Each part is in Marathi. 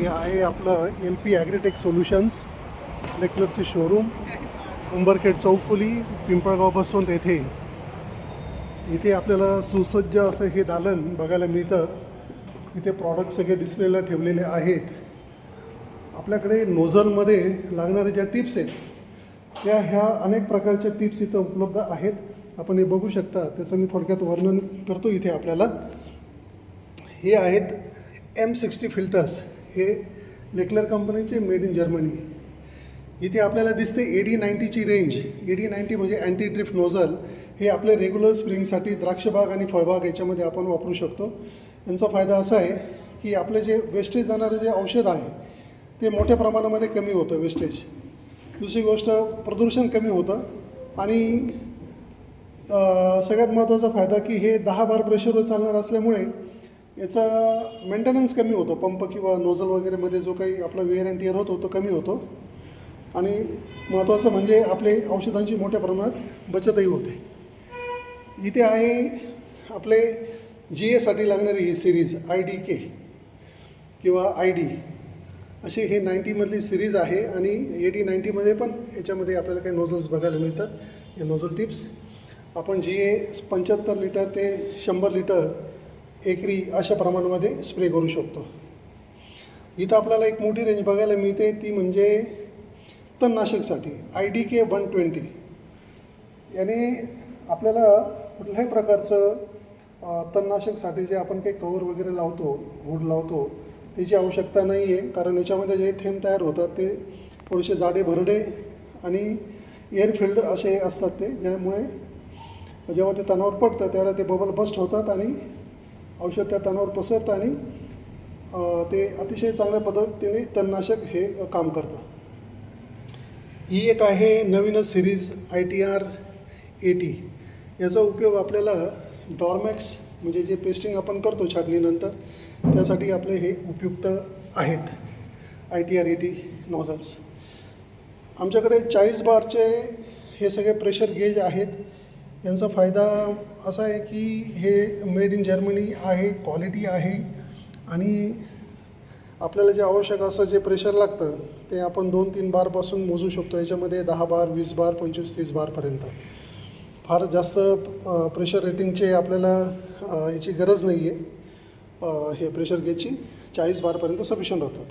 हे आहे आपलं LP agritech solutions लेक्चरचे showroom, Umbarkhed चौफुली, Pimpalgaon Baswant येथे. इथे आपल्याला सुसज्ज असं हे दालन बघायला मिळतं. इथे प्रॉडक्ट सगळे डिस्प्लेला ठेवलेले आहेत. आपल्याकडे नोझलमध्ये लागणाऱ्या ज्या टिप्स आहेत ह्या अनेक प्रकारच्या टिप्स इथं उपलब्ध आहेत. आपण हे बघू शकता. त्याचं मी थोडक्यात वर्णन करतो. इथे आपल्याला हे आहेत M60 फिल्टर्स. हे लेक्लर कंपनीचे, मेड इन जर्मनी. इथे आपल्याला दिसते AD90ची रेंज. AD90 म्हणजे अँटी ड्रिफ्ट नोझल. हे आपले रेग्युलर स्प्रिंगसाठी द्राक्षबाग आणि फळबाग याच्यामध्ये आपण वापरू शकतो. यांचा फायदा असा आहे की आपले जे वेस्टेज जाणारे जे औषध आहे ते मोठ्या प्रमाणामध्ये कमी होतं वेस्टेज. दुसरी गोष्ट, प्रदूषण कमी होतं. आणि सगळ्यात महत्त्वाचा फायदा की हे 10 बार प्रेशरवर चालणार असल्यामुळे याचा मेंटेनन्स कमी होतो. पंप किंवा नोझल वगैरेमध्ये जो काही आपला वेअर अँड टिअर होतो तो कमी होतो. आणि महत्त्वाचं म्हणजे आपले औषधांची मोठ्या प्रमाणात बचतही होते. इथे आहे आपले GA साठी लागणारी ही सिरीज IDK किंवा ID अशी हे 90मधली सिरीज आहे. आणि AD90मध्ये पण याच्यामध्ये आपल्याला काही नोझल्स बघायला मिळतात. हे नोझल टिप्स आपण GA 75 लिटर ते 100 लिटर एकरी अशा प्रमाणामध्ये स्प्रे करू शकतो. इथं आपल्याला एक मोठी रेंज बघायला मिळते, ती म्हणजे तणनाशकसाठी IDK 120. याने आपल्याला कुठल्याही प्रकारचं तणनाशकसाठी जे आपण काही कवर वगैरे लावतो, हुड लावतो, त्याची आवश्यकता नाही आहे. कारण याच्यामध्ये जे थेंब तयार होतात ते थोडेसे जाडे भरडे आणि एअरफिल्ड असे असतात. ते ज्यामुळे जेव्हा ते तणावर पडतं त्यावेळेला ते बबल बस्ट होतात आणि औषध त्या तणावर पसरतं आणि ते अतिशय चांगल्या पद्धतीने तणनाशक हे काम करतं. ही एक आहे नवीनच सिरीज ITR 80. याचा उपयोग आपल्याला डॉर्मॅक्स म्हणजे जे पेस्टिंग आपण करतो छाटणीनंतर त्यासाठी आपले हे उपयुक्त आहेत. ITR 80 नॉझल्स. आमच्याकडे 40 बारचे हे सगळे प्रेशर गेज आहेत. यांचा फायदा असा आहे की हे मेड इन जर्मनी आहे, क्वालिटी आहे आणि आपल्याला जे आवश्यक असं जे प्रेशर लागतं ते आपण 2-3 बारपासून मोजू शकतो. याच्यामध्ये 10 बार, 20 बार, 25-30 बारपर्यंत. फार जास्त प्रेशर रेटिंगचे आपल्याला याची गरज नाही आहे. हे प्रेशर गेजची 40 बारपर्यंत सफिशियंट होतात.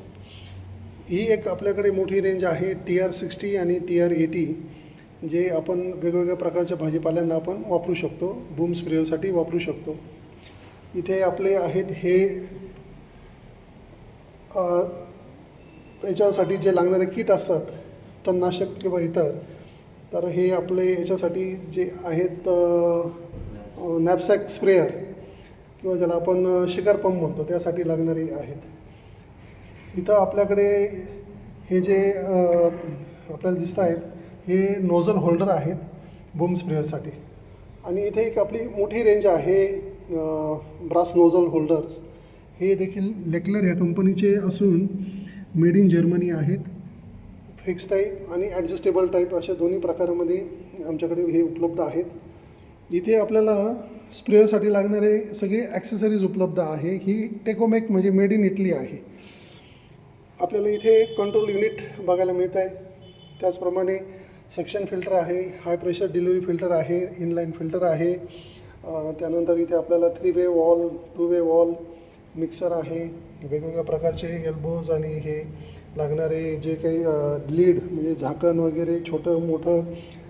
ही एक आपल्याकडे मोठी रेंज आहे TR 60 आणि TR 80, जे आपण वेगवेगळ्या प्रकारच्या भाजीपाल्यांना आपण वापरू शकतो. बूम स्प्रेअरसाठी वापरू शकतो. इथे आपले आहेत हे याच्यासाठी जे लागणारे किट असतात तणनाशक किंवा इतर, तर हे आपले याच्यासाठी जे आहेत नॅपसॅक स्प्रेअर किंवा ज्याला आपण शिकार पंप म्हणतो त्यासाठी लागणारे आहेत. इथं आपल्याकडे हे जे आपल्याला दिसत आहेत हे नोझल होल्डर आहेत बूम स्प्रेअरसाठी. आणि इथे एक आपली मोठी रेंज आहे ब्रास नोझल होल्डर्स. हे देखील लेक्लर ह्या कंपनीचे असून मेड इन जर्मनी आहेत. फिक्स टाईप आणि ॲडजस्टेबल टाईप अशा दोन्ही प्रकारामध्ये आमच्याकडे हे उपलब्ध आहेत. इथे आपल्याला स्प्रेअरसाठी लागणारे सगळे ॲक्सेसरीज उपलब्ध आहे. ही टेकोमॅक म्हणजे मेड इन इटली आहे. आपल्याला इथे कंट्रोल युनिट बघायला मिळत आहे. त्याचप्रमाणे सक्शन फिल्टर आहे, हाय प्रेशर डिलिव्हरी फिल्टर आहे, इनलाईन फिल्टर आहे. त्यानंतर इथे आपल्याला 3-वे वॉल, 2-वे वॉल मिक्सर आहे. वेगवेगळ्या प्रकारचे एल्बोज आणि हे लागणारे जे काही लीड म्हणजे झाकण वगैरे छोटं मोठं,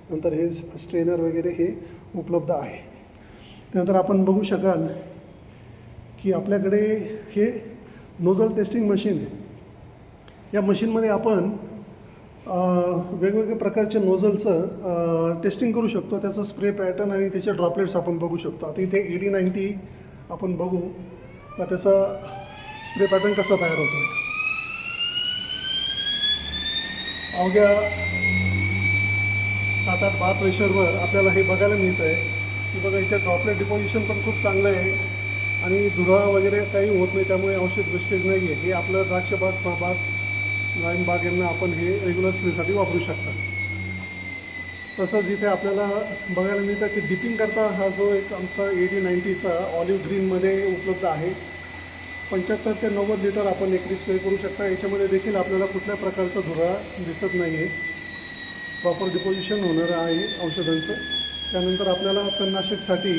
नंतर हे स्ट्रेनर वगैरे हे उपलब्ध आहे. त्यानंतर आपण बघू शकाल की आपल्याकडे हे नोझल टेस्टिंग मशीन आहे. या मशीनमध्ये आपण वेगवेगळ्या प्रकारच्या नोझलचं टेस्टिंग करू शकतो. त्याचं स्प्रे पॅटर्न आणि त्याचे ड्रॉपलेट्स आपण बघू शकतो. आता इथे AD90 आपण बघू का त्याचा स्प्रे पॅटर्न कसा तयार होतो. अवघ्या 7-8 बार प्रेशरवर आपल्याला हे बघायला मिळतं आहे की बघा याचं ड्रॉपलेट डिपॉझिशन पण खूप चांगलं आहे आणि धुरळा वगैरे काही होत नाही. त्यामुळे औषध वेस्टेज नाही आहे. हे आपलं द्राक्षबाग, फळबाग, लाईम बाग यांना आपण हे रेग्युलर स्प्रेसाठी वापरू शकता. तसंच इथे आपल्याला बघायला मिळतं की डिपिंग करता हा जो एक आमचा AD90चा ऑलिव्ह ग्रीनमध्ये उपलब्ध आहे. 75 ते 90 लिटर आपण एकरी स्प्रे करू शकता. याच्यामध्ये देखील आपल्याला कुठल्या प्रकारचा धुरा दिसत नाही आहे. प्रॉपर डिपोजिशन होणारं आहे औषधांचं. त्यानंतर आपल्याला तणनाशकसाठी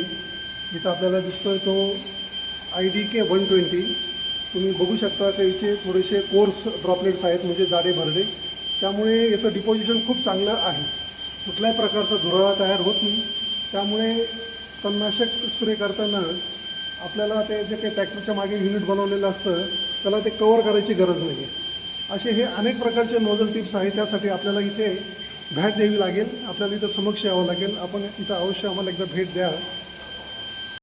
इथं आपल्याला दिसतोय तो IDK 120. तुम्ही बघू शकता की याचे थोडेसे कोर्स ड्रॉपलेट्स आहेत, म्हणजे जाडे भरडे. त्यामुळे याचं डिपोजिशन खूप चांगलं आहे. कुठल्याही प्रकारचा धुराळा तयार होत नाही. त्यामुळे तणनाशक स्प्रे करताना आपल्याला ते जे काही ट्रॅक्टरच्या मागे युनिट बनवलेलं असतं त्याला ते कवर करायची गरज नाही आहे. असे हे अनेक प्रकारचे नोझल टिप्स आहेत. त्यासाठी आपल्याला इथे भेट द्यावी लागेल. आपल्याला इथं समक्ष यावं लागेल. आपण इथं अवश्य आम्हाला एकदा भेट द्या.